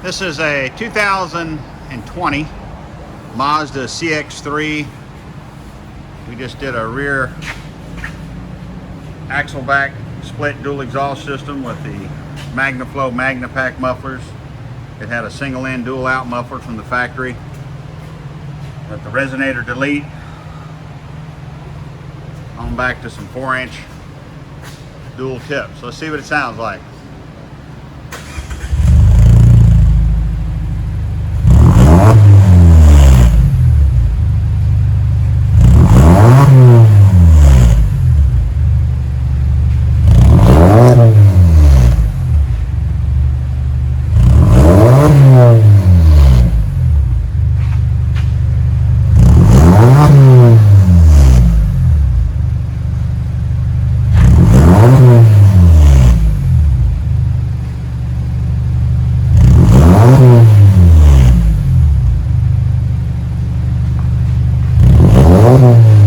This is a 2020 Mazda CX-3. We just did a rear axle back split dual exhaust system with the Magnaflow Magna Pack mufflers. It had a single in dual out muffler from the factory. Let the resonator delete. On back to some 4-inch dual tips. Let's see what it sounds like. Oh.